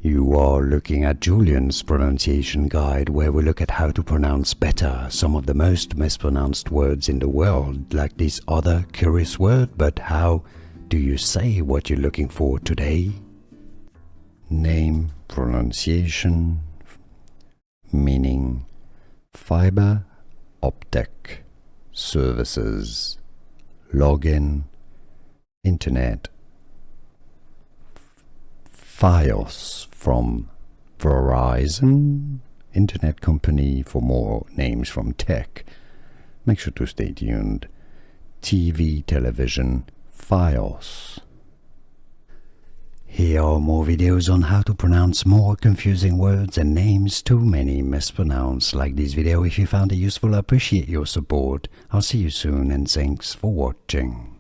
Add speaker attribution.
Speaker 1: You are looking at Julian's pronunciation guide, where we look at how to pronounce better some of the most mispronounced words in the world, like this other curious word. But how do you say what you're looking for today? Name, pronunciation, meaning, fiber optic, services, login, internet, FIOS from Verizon, internet company. For more names from tech, make sure to stay tuned. TV, television, FIOS. Here are more videos on how to pronounce more confusing words and names too many mispronounced. Like this video if you found it useful. I appreciate your support. I'll see you soon and thanks for watching.